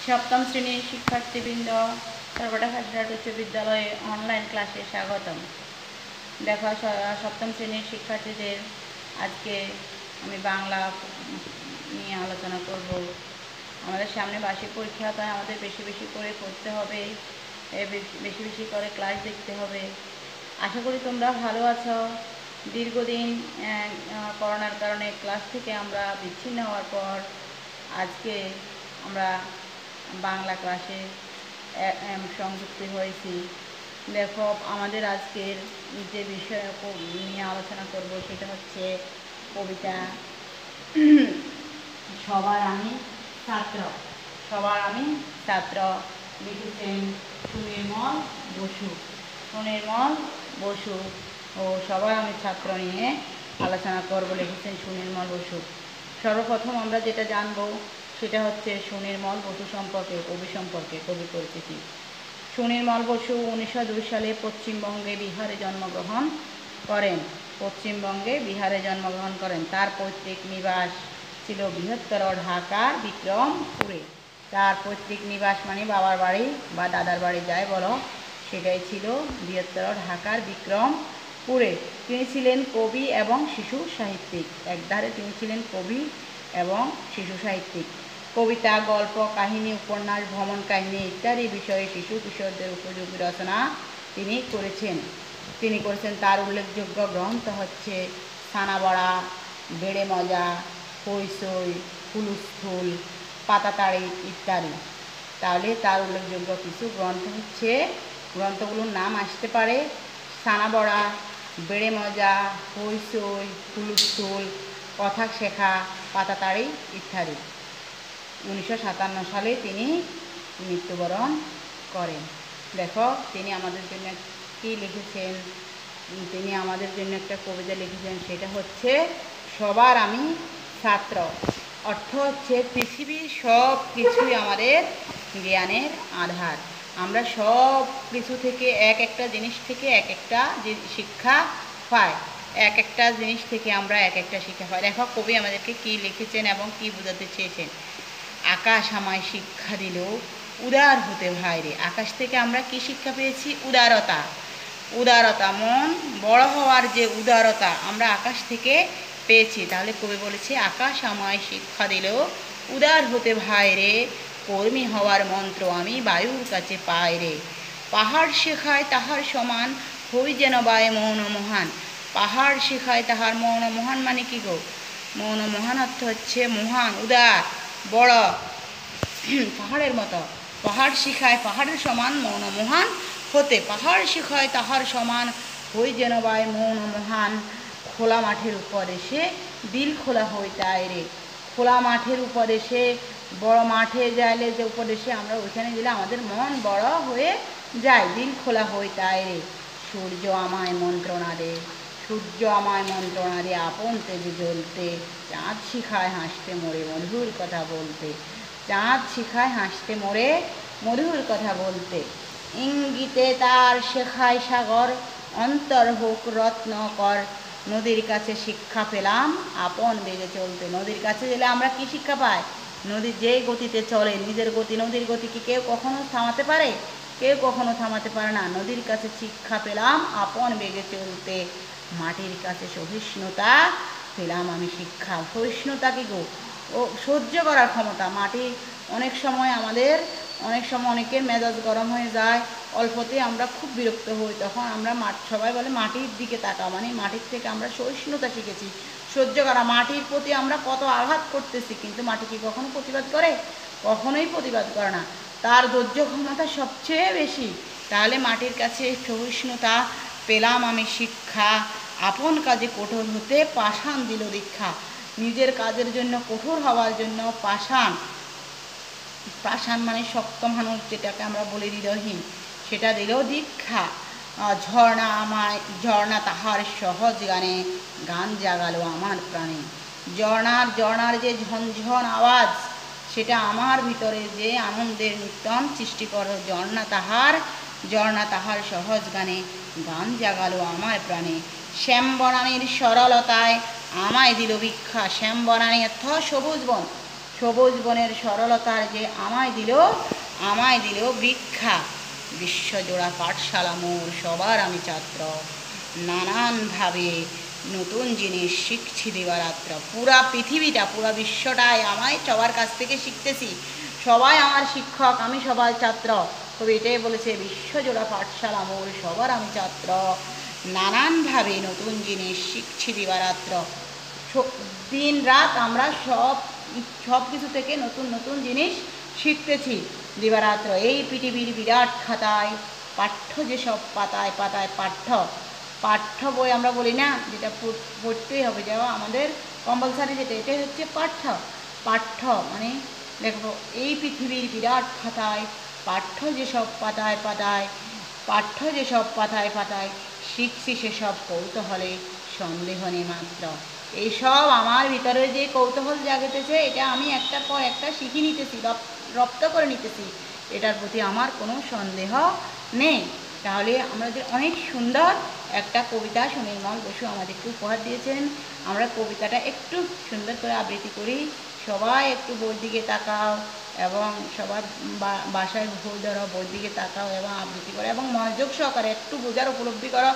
সপ্তম শ্রেণীর শিক্ষার্থীবৃন্দ সর্বটা হাজরাট উচ্চ বিদ্যালয়ে অনলাইন ক্লাসে স্বাগতম। দেখো সপ্তম শ্রেণীর শিক্ষার্থীদের আজকে আমি বাংলা নিয়ে আলোচনা করব। আমাদের সামনে বার্ষিক পরীক্ষা, তাই আমাদের বেশি বেশি করে পড়তে হবে, বেশি বেশি করে ক্লাস দেখতে হবে। আশা করি তোমরা ভালো আছো। দীর্ঘদিন করোনার কারণে ক্লাস থেকে আমরা বিচ্ছিন্ন হওয়ার পর আজকে আমরা বাংলা ক্লাসে সংযুক্ত হয়েছি। দেখো আমাদের আজকের যে বিষয় নিয়ে আলোচনা করব সেটা হচ্ছে কবিতা সবার আমি ছাত্র। সবার আমি ছাত্র লিখেছেন সুনির্মল বসু। সুনির্মল বসু ও সবার আমি ছাত্র নিয়ে আলোচনা করব লিখেছেন সুনির্মল বসু। সর্বপ্রথম আমরা যেটা জানবো সেটা হচ্ছে সুনির্মল বসু সম্পর্কে, কবি সম্পর্কে, কবি পরিচিতি। সুনির্মল বসু 1902 সালে পশ্চিমবঙ্গে বিহারে জন্মগ্রহণ করেন। পশ্চিমবঙ্গে বিহারে জন্মগ্রহণ করেন। তার পৈতৃক নিবাস ছিল বৃহত্তর ঢাকার বিক্রমপুরে। তার পৈতৃক নিবাস মানে বাবার বাড়ি বা দাদার বাড়ি যাই বলো, সেটাই ছিল বৃহত্তর ঢাকার বিক্রমপুরে। তিনি ছিলেন কবি এবং শিশু সাহিত্যিক। একধারে তিনি ছিলেন কবি এবং শিশু সাহিত্যিক। কবিতা, গল্প, কাহিনী, উপন্যাস, ভ্রমণ কাহিনী ইত্যাদি বিষয়ে শিশু কিশোরদের উপযোগী রচনা তিনি করেছেন। তার উল্লেখযোগ্য গ্রন্থ হচ্ছে ছানাবড়া, বেড়ে মজা, হইচই, হুলস্থুল, পাতাতাড়ি ইত্যাদি। তাহলে তার উল্লেখযোগ্য কিছু গ্রন্থ হচ্ছে, গ্রন্থগুলোর নাম আসতে পারে ছানাবড়া, বেড়ে মজা, হইচই, হুলস্থুল, কথা শেখা, পাতাতাড়ি ইত্যাদি। 1957 সালে তিনি মৃত্যুবরণ করেন। দেখো তিনি আমাদের জন্য কি লিখেছেন। তিনি আমাদের জন্য একটা কবিতা লিখেছেন, সেটা হচ্ছে সবার আমি ছাত্র। অর্থ হচ্ছে পৃথিবীর সব কিছুই আমাদের জ্ঞানের আধার। আমরা সব কিছু থেকে এক একটা জিনিস থেকে এক একটা শিক্ষা পাই। এক একটা জিনিস থেকে আমরা এক একটা শিক্ষা পাই। দেখো কবি আমাদেরকে কি লিখেছেন এবং কি বোঝাতে চেয়েছেন। আকাশ আমায় শিক্ষা দিল উদার হতে ভাইরে। আকাশ থেকে আমরা কি শিক্ষা পেয়েছি? উদারতা। উদারতা, মন বড় হওয়ার যে উদারতা আমরা আকাশ থেকে পেয়েছি। তাহলে কবি বলেছে আকাশ আমায় শিক্ষা দিল উদার হতে ভাইরে, কর্মী হওয়ার মন্ত্র আমি বায়ুর কাছে পাই রে। পাহাড় শেখায় তাহার সমান, হই যেন বায় মৌন মহান। পাহাড় শেখায় তাহার মৌন মহান মানে কি গো? মৌন মহান অর্থ হচ্ছে মহান, উদার, বড়, পাহাড়ের মতো। পাহাড় শিখায় পাহাড়ের সমান মৌন মহান হতে। পাহাড় শিখায় তাহার সমান, হই যেন বায় মৌন মহান। খোলা মাঠের উপর এসে দিল খোলা হই তাই রে। খোলা মাঠের উপর এসে, বড় মাঠে যাইলে যে উপর এসে আমরা ওইখানে গেলে আমাদের মন বড় হয়ে যায়, দিল খোলা হই তাই রে। সূর্য আমায় মন্ত্রণা রে, সূর্য আমায় মন্ত্রণা রে, আপন তেজে জ্বলতে। চাঁদ শিখায় হাসতে মোরে মধুর কথা বলতে। চাঁদ শিখায় হাসতে মোরে মধুর কথা বলতে। ইঙ্গিতে তার শেখায় সাগর, অন্তর হোক রত্নকর। নদীর কাছে শিক্ষা পেলাম আপন বেগে চলতে। নদীর কাছে গেলে আমরা কি শিক্ষা পাই? নদী যে গতিতে চলে, নিজের গতি, নদীর গতি কি কেউ কখনো থামাতে পারে? কেউ কখনো থামাতে পারে না। নদীর কাছে শিক্ষা পেলাম আপন বেগে চলতে। মাটির কাছে সহিষ্ণুতা পেলাম আমি শিক্ষা। সহিষ্ণুতা কি গো? ও সহ্য করার ক্ষমতা। মাটি অনেক সময় অনেকের মেজাজ গরম হয়ে যায়, অল্পতে আমরা খুব বিরক্ত হই, তখন আমরা সবাই বলে মাটির দিকে তাকা, মানে মাটির থেকে আমরা সহিষ্ণুতা শিখেছি, সহ্য করা। মাটির প্রতি আমরা কত আঘাত করতেছি, কিন্তু মাটি কি কখনো প্রতিবাদ করে? কখনোই প্রতিবাদ করে না। তার ধৈর্য ক্ষমতা সবচেয়ে বেশি। তাহলে মাটির কাছে সহিষ্ণুতা পেলাম আমি শিক্ষা, আপন কাজে কঠোর হতে পাষাণ দিল দীক্ষা। নিজের কাজের জন্য কঠোর হওয়ার জন্য পাষাণ, পাষাণ মানে শক্ত মানুষ, যেটাকে আমরা বলি হৃদয়হীন, সেটা দিল দীক্ষা। ঝর্ণা তাহার সহজ গানে, গান জাগালো আমার প্রাণে। ঝর্ণার যে ঝনঝন আওয়াজ, সেটা আমার ভিতরে যে আনন্দের নিত্যম সৃষ্টি করে। ঝর্ণা তাহার সহজ গানে, গান জাগালো আমার প্রাণে। শ্যামবনানীর সরলতায় আমায় দিল ভিক্ষা। শ্যামবনানী অর্থ সবুজ বন। সবুজ বনের সরলতার যে আমায় দিল ভিক্ষা। বিশ্বজোড়া পাঠশালা মোর, সবার আমি ছাত্র, নানানভাবে নতুন জিনিস শিখছি দিবারাত্র। পুরা পৃথিবীটা, পুরা বিশ্বটাই আমায় সবার কাছ থেকে শিখতেছি, সবাই আমার শিক্ষক, আমি সবার ছাত্র। তবে এটাই বলেছে, বিশ্বজোড়া পাঠশালা মোর, সবার আমি ছাত্র, নানানভাবে নতুন জিনিস শিখছি দিবারাত্র। দিন রাত আমরা সব কিছু থেকে নতুন নতুন জিনিস শিখতেছি দিবারাত্র। এই পৃথিবীর বিরাট খাতায় পাঠ্য যেসব পাতায় পাতায় পাঠ্য বই আমরা বলি না, যেটা পড়তেই হবে, যেমন আমাদের কম্পালসারি যেটা, এটাই হচ্ছে পাঠ্য মানে দেখো, এই পৃথিবীর বিরাট খাতায় পাঠ্য যেসব পাতায় পাতায় শিখছি সেসব কৌতূহলে সন্দেহ নেই মাত্র। এইসব আমার ভিতরে যে কৌতূহল জাগতেছে, এটা আমি একটার পর একটা শিখে নিতেছি, রপ্ত করে নিতেছি, এটার প্রতি আমার কোনো সন্দেহ নেই। তাহলে আমাদের অনেক সুন্দর একটা কবিতা সুনির্মল বসু আমাদেরকে উপহার দিয়েছেন। আমরা কবিতাটা একটু সুন্দর করে আবৃত্তি করি। সবাই একটু বইয়ের দিকে তাকাও এবং সবার বাসায় ভুল ধরো, বইয়ের দিকে তাকাও এবং আবৃত্তি করো এবং মনোযোগ সহকারে একটু বোঝার উপলব্ধি করো।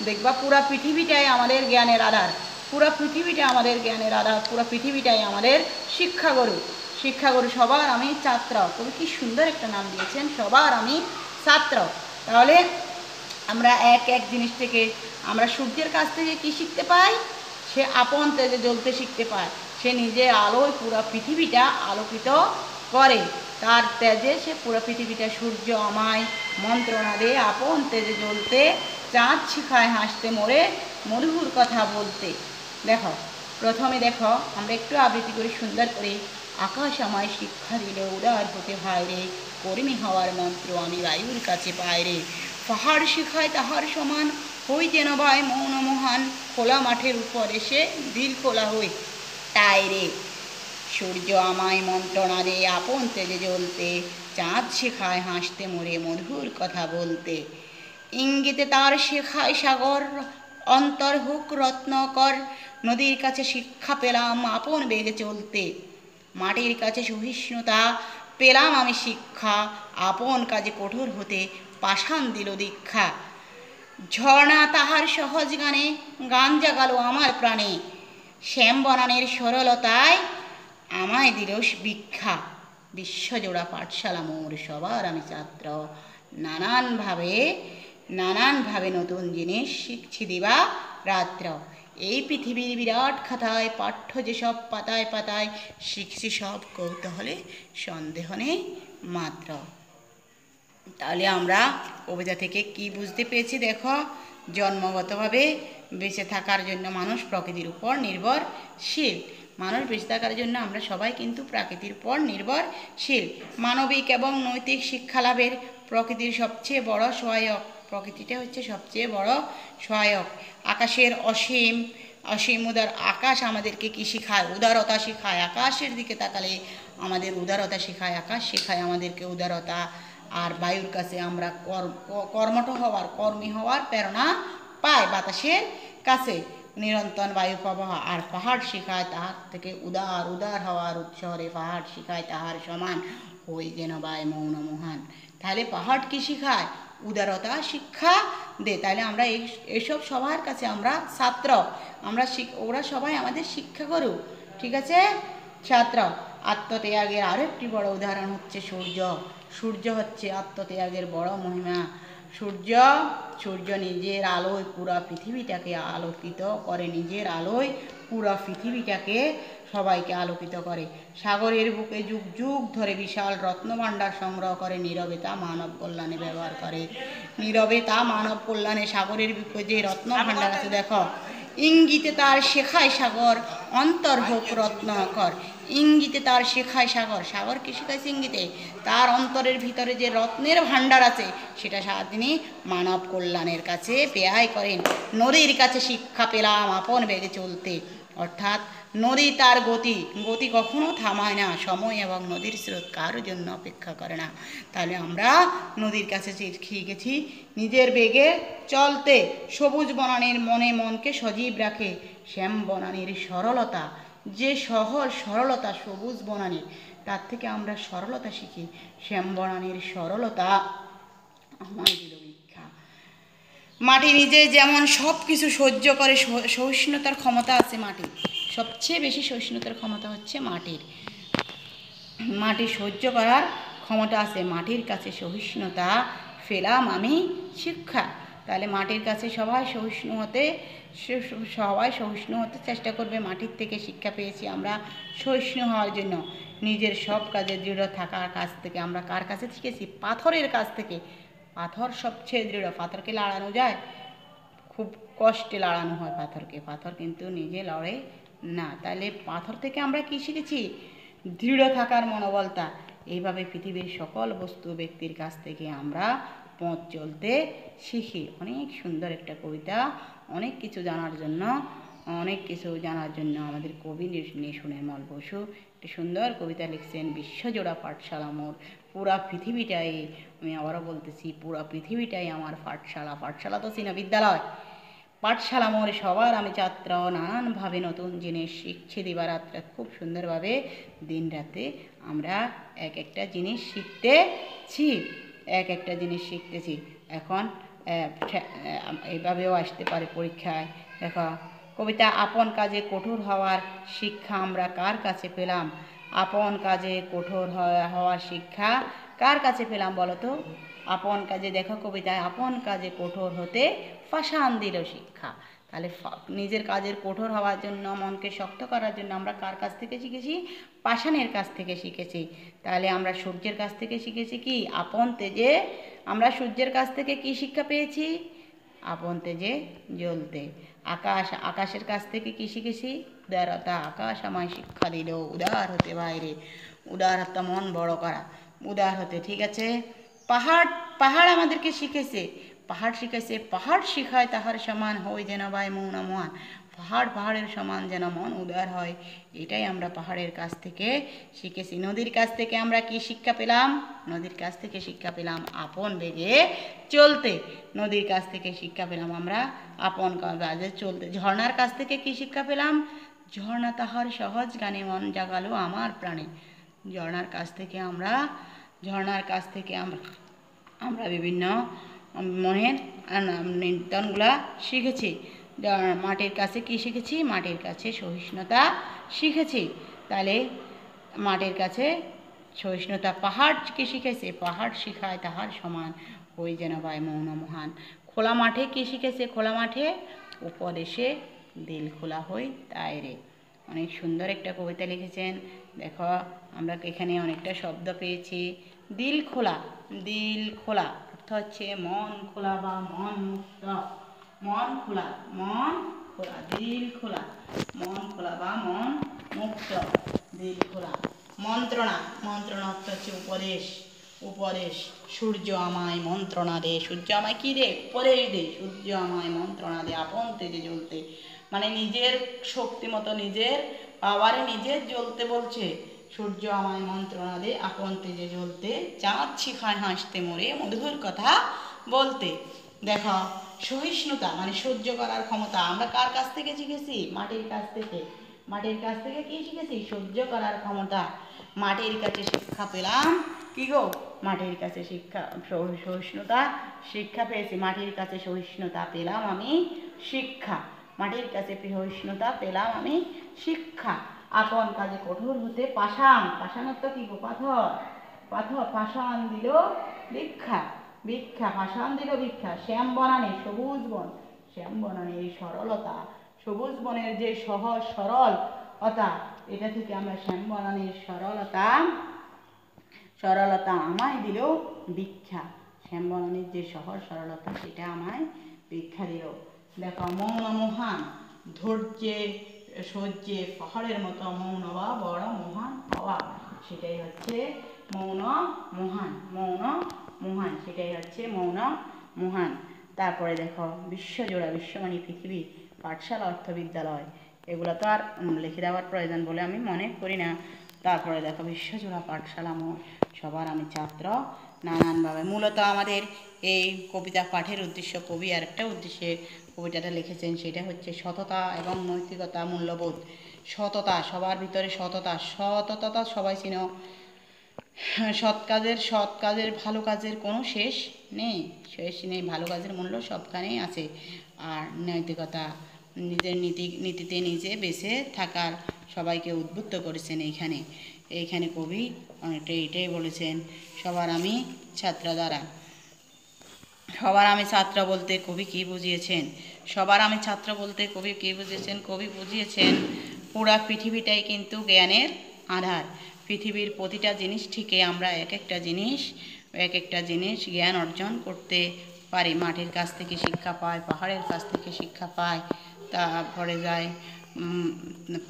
দেখবা পুরা পৃথিবীটাই আমাদের জ্ঞানের আধার, পুরা পৃথিবীটা আমাদের জ্ঞানের আধার, পুরা পৃথিবীটাই আমাদের শিক্ষাগুরু। সবার আমি ছাত্র। কবি কি সুন্দর একটা নাম দিয়েছেন, সবার আমি ছাত্র। তাহলে আমরা এক জিনিস থেকে, আমরা সূর্যের কাছ থেকে কি শিখতে পাই? সে আপন তেজে জ্বলতে শিখতে পায়। সে নিজের আলোয় পুরো পৃথিবীটা আলোকিত করে, তার তেজে সে পুরো পৃথিবীটা। সূর্য আমায় মন্ত্রণা দে আপন তেজে জ্বলতে, চাঁদ শিখায় হাসতে মোরে মধুর কথা বলতে। দেখো, প্রথমে দেখো আমরা একটু আবৃত্তি করি সুন্দর করে। আকাশ আমায় শিক্ষা দিল উদার হতে ভাই রে, কর্মী হওয়ার মন্ত্র আমি বায়ুর কাছে পাই রে। পাহাড় শিখায় তাহার সমান, হই যেন ভাই মৌন মহান, খোলা মাঠের উপর এসে দিল খোলা হই তাই রে। সূর্য আমায় মন্ত্রণা দে আপন তেজে জ্বলতে, চাঁদ শেখায় হাসতে মোরে মধুর কথা বলতে। ইঙ্গিতে তার শেখায় সাগর, অন্তর হোক রত্নকর, নদীর কাছে শিক্ষা পেলাম আপন বেগে চলতে। মাটির কাছে সহিষ্ণুতা পেলাম আমি শিক্ষা, আপন কাজে কঠোর হতে পাষাণ দিল দীক্ষা। ঝর্ণা তাহার সহজ গানে গান জাগালো আমার প্রাণে, শ্যাম বনানের সরলতায় আমায় দিল ভিক্ষা। বিশ্বজোড়া পাঠশালা মোর, সবার আমি ছাত্র, নানানভাবে নতুন জিনিস শিখছি দিবা রাত্র। এই পৃথিবীর বিরাট খাতায় পাঠ্য যেসব পাতায় পাতায় শিখছি সব কৌতূহলে সন্দেহ নেই মাত্র। তাহলে আমরা কবিতা থেকে কি বুঝতে পেরেছি? দেখো, জন্মগতভাবে বেঁচে থাকার জন্য মানুষ প্রকৃতির উপর নির্ভরশীল। মানুষ বেঁচে থাকার জন্য আমরা সবাই কিন্তু প্রকৃতির উপর নির্ভরশীল। মানবিক এবং নৈতিক শিক্ষা লাভের প্রকৃতির সবচেয়ে বড় সহায়ক, প্রকৃতিটা হচ্ছে সবচেয়ে বড় সহায়ক। আকাশের অসীম উদার আকাশ আমাদেরকে কি শেখায়? উদারতা শেখায়। আকাশের দিকে তাকালে আমাদের উদারতা শেখায়, আকাশ শেখায় আমাদেরকে উদারতা। আর বায়ুর কাছে আমরা কর্মী হওয়ার প্রেরণা পাই বাতাসের কাছে, নিরন্তর বায়ু প্রবাহ। আর পাহাড় শিখায় তাহার থেকে উদার হওয়ার উৎসরে, পাহাড় শিখায় তাহার সমান, হই যেন বাই মৌন মহান। তাহলে পাহাড় কি শিখায়? উদারতা শিক্ষা দে। তাহলে আমরা এইসব সবার কাছে আমরা ছাত্র, ওরা সবাই আমাদের শিক্ষা করু, ঠিক আছে ছাত্র। আত্মত্যাগের আরেকটি বড় উদাহরণ হচ্ছে সূর্য হচ্ছে আত্মত্যাগের বড় মহিমা। সূর্য নিজের আলোয় পুরা পৃথিবীটাকে আলোকিত করে, নিজের আলোয় পুরা পৃথিবীটাকে সবাইকে আলোকিত করে। সাগরের বুকে যুগ যুগ ধরে বিশাল রত্নভাণ্ডার সংগ্রহ করে, নীরবে তা মানব কল্যাণে ব্যবহার করে। নীরবে তা মানব কল্যাণে, সাগরের বুকে যে রত্নভাণ্ডার আছে দেখো, ইঙ্গিতে তার শেখায় সাগর, অন্তর হোক রত্নকর। ইঙ্গিতে তার শেখায় সাগর কি শেখাইছে? ইঙ্গিতে তার অন্তরের ভিতরে যে রত্নের ভাণ্ডার আছে সেটা তিনি মানব কল্যাণের কাছে ব্যয় করেন। নদীর কাছে শিক্ষা পেলাম আপন বেগে চলতে, অর্থাৎ নদী তার গতি কখনো থামায় না, সময় এবং নদীর স্রোত কারোর জন্য অপেক্ষা করে না। তাহলে আমরা নদীর কাছে শিখে গেছি নিজের বেগে চলতে। সবুজ বনানীর মনকে সজীব রাখে, শ্যাম বনানীর সরলতা যে সহজ সরলতা সবুজ বনানীর, তার থেকে আমরা সরলতা শিখি। শ্যাম বনানীর সরলতা আমায় দিল ভিক্ষা। মাটি নিজে যেমন সব কিছু সহ্য করে, সহিষ্ণুতার ক্ষমতা আছে মাটির, সবচেয়ে বেশি সহিষ্ণুতার ক্ষমতা হচ্ছে মাটির। মাটি সহ্য করার ক্ষমতা আছে, মাটির কাছে সহিষ্ণুতা পেলাম আমি শিক্ষা। তাহলে মাটির কাছে সবাই সহিষ্ণু হতে চেষ্টা করবে। মাটির থেকে শিক্ষা পেয়েছি আমরা সহিষ্ণু হওয়ার জন্য। নিজের সব কাজে দৃঢ় থাকার কাছ থেকে আমরা কার কাছে শিখেছি? পাথরের কাছ থেকে। পাথর সবচেয়ে দৃঢ়। পাথরকে লাড়ানো যায়? খুব কষ্টে লাড়ানো হয় পাথরকে, পাথর কিন্তু নিজে লড়ে না। তাহলে পাথর থেকে আমরা কি শিখেছি? দৃঢ় থাকার মনোবলতা। এইভাবে পৃথিবীর সকল বস্তু ব্যক্তির কাছ থেকে আমরা পথ চলতে শিখি। অনেক সুন্দর একটা কবিতা। অনেক কিছু জানার জন্য আমাদের কবি সুনির্মল বসু একটি সুন্দর কবিতা লিখছেন। বিশ্বজোড়া পাঠশালা মোর, পুরা পৃথিবীটাই, আমি আবারও বলতেছি, পুরা পৃথিবীটাই আমার পাঠশালা। পাঠশালা তো চিনা বিদ্যালয়। পাঠশালা মোর, সবার আমি ছাত্র, নানানভাবে নতুন জিনিস শিখছি দিবারাত্রে। খুব সুন্দরভাবে দিন রাতে আমরা এক একটা জিনিস শিখতেছি। এখন এইভাবেও আসতে পারে পরীক্ষায়। দেখো কবিতা, আপন কাজে কঠোর হওয়ার শিক্ষা আমরা কার কাছে পেলাম? আপন কাজে কঠোর হওয়ার শিক্ষা কার কাছে পেলাম বলো তো? আপন কাজে, দেখো কবিতায়, আপন কাজে কঠোর হতে পাষাণ দিল শিক্ষা। তাহলে নিজের কাজের কঠোর হওয়ার জন্য, মনকে শক্ত করার জন্য আমরা কার কাছ থেকে শিখেছি? পাষাণের কাছ থেকে শিখেছি। তাহলে আমরা সূর্যের কাছ থেকে শিখেছি কি? আপন তেজে। আমরা সূর্যের কাছ থেকে কি শিক্ষা পেয়েছি? আপন তেজে জ্বলতে। আকাশের কাছ থেকে কি শিখেছি? উদারতা। আকাশ আমায় শিক্ষা দিল উদার হতে বাইরে। উদারতা, মন বড় করা, উদার হতে। ঠিক আছে। পাহাড় আমাদেরকে শিখেছে। পাহাড় শিখায় তাহার সমান হই যেন ভাই মৌন মহান। পাহাড়ের সমান যেন মন উদার হয়। এটাই আমরা পাহাড়ের কাছ থেকে শিখেছি। নদীর কাছ থেকে আমরা কি শিক্ষা পেলাম? নদীর কাছ থেকে শিক্ষা পেলাম আপন বেগে চলতে। নদীর কাছ থেকে শিক্ষা পেলাম আমরা আপন কাজে চলতে। ঝর্ণার কাছ থেকে কি শিক্ষা পেলাম? ঝর্ণা তাহার সহজ গানে মন জাগালো আমার প্রাণে। ঝর্ণার কাছ থেকে আমরা বিভিন্ন মনের নির্যাতনগুলা শিখেছি। মাটির কাছে কি শিখেছি? মাটির কাছে সহিষ্ণুতা শিখেছি। তাহলে মাটির কাছে সহিষ্ণুতা। পাহাড় কি শিখেছে? পাহাড় শিখায় তাহার সমান হই যেন ভাই মৌন মহান। খোলা মাঠে কি শিখেছে? খোলা মাঠে উপদেশে দিল খোলা হই তাই রে। অনেক সুন্দর একটা কবিতা লিখেছেন। দেখো আমরা এখানে অনেকটা শব্দ পেয়েছি। দিল খোলা অর্থ হচ্ছে মন খোলা বা মন মুক্ত। মন খোলা, দিল খোলা, মন খোলা বা মন মুক্ত, দিল খোলা। মন্ত্রণা অর্থ হচ্ছে উপদেশ। সূর্য আমায় মন্ত্রণা দে। সূর্য আমায় কি দে? উপদেশ দে। সূর্য আমায় মন্ত্রণা দে আপন তেজে জ্বলতে। মানে নিজের শক্তি মতো, নিজের পাওয়ারে নিজের জ্বলতে বলছে। সূর্য আমায় মন্ত্রণা দে আপন তেজে জ্বলতে। চাঁদ শিখায় হাসতে মোরে মধুর কথা বলতে। দেখো সহিষ্ণুতা মানে সহ্য করার ক্ষমতা আমরা কার কাছ থেকে শিখেছি? মাটির কাছ থেকে। মাটির কাছ থেকে কি শিখেছি? সহ্য করার ক্ষমতা। মাটির কাছে শিক্ষা পেলাম কি গো? মাটির কাছে সহিষ্ণুতা শিক্ষা পেয়েছি। মাটির কাছে সহিষ্ণুতা পেলাম আমি শিক্ষা। মাটির কাছে সহিষ্ণুতা পেলাম আমি শিক্ষা। আপন কাজে কঠোর হতে পাষাণ অর্থ কি গো? পাথর। পাষাণ দিল ভিক্ষা। পাষাণ দিল ভিক্ষা। শ্যাম বনানী সবুজ বন। শ্যাম বনানীর সরলতা, সবুজ বনের যে সহজ সরলতা, এটা থেকে আমরা শ্যাম বনানীর সরলতা আমায় দিল ভিক্ষা। শ্যাম বনানীর যে সহজ সরলতা, সেটা আমায় ভিক্ষা দিল। দেখো মৌন মহান, ধৈর্যে সহ্যে পাহাড়ের মতো মৌন বা বড় মহান হওয়া, সেটাই হচ্ছে মৌন মহান, সেটাই হচ্ছে মৌন মহান। তারপরে দেখো বিশ্বজোড়া, বিশ্ব মানে পৃথিবী, পাঠশালা অর্থ বিদ্যালয়, এগুলো তো আর লিখে দেওয়ার প্রয়োজন বলে আমি মনে করি না। তারপরে দেখো বিশ্বজোড়া পাঠশালা মোর, সবার আমি ছাত্র, নানানভাবে। মূলত আমাদের এই কবিতা পাঠের উদ্দেশ্য, কবি আরেকটা উদ্দেশ্যে কবিতাটা লিখেছেন, সেটা হচ্ছে সততা এবং নৈতিকতা, মূল্যবোধ। সততা, সবার ভিতরে সততা, সততা সবাই চিনো। সৎ কাজের ভালো কাজের কোনো শেষ নেই, ভালো কাজের মূল্য সবখানেই আছে। আর নৈতিকতা, নিজের নীতিতে নিজে বেঁচে থাকার সবাইকে উদ্বুদ্ধ করেছেন এইখানে কবি অনেকটা এটাই বলেছেন। সবার আমি ছাত্র দ্বারা, সবার আমি ছাত্র বলতে কবি কী বুঝিয়েছেন? সবার আমি ছাত্র বলতে কবি কী বুঝিয়েছেন? কবি বুঝিয়েছেন পুরা পৃথিবীটাই কিন্তু জ্ঞানের আধার। পৃথিবীর প্রতিটা জিনিস থেকে আমরা এক একটা জিনিস জ্ঞান অর্জন করতে পারি। মাটির কাছ থেকে শিক্ষা পাই, পাহাড়ের কাছ থেকে শিক্ষা পাই, তারপরে যায়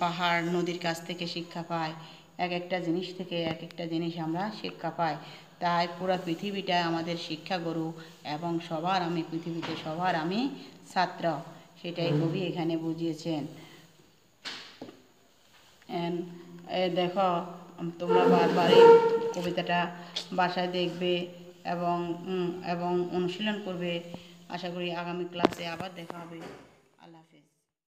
পাহাড় নদীর কাছ থেকে শিক্ষা পাই। এক একটা জিনিস থেকে এক একটা জিনিস আমরা শিক্ষা পাই। তাই পুরো পৃথিবীটা আমাদের শিক্ষাগুরু এবং পৃথিবীতে সবার আমি ছাত্র, সেটাই কবি এখানে বুঝিয়েছেন। দেখো, তোমরা বারবার এই কবিতাটা বাসায় দেখবে এবং অনুশীলন করবে। আশা করি আগামী ক্লাসে আবার দেখা হবে।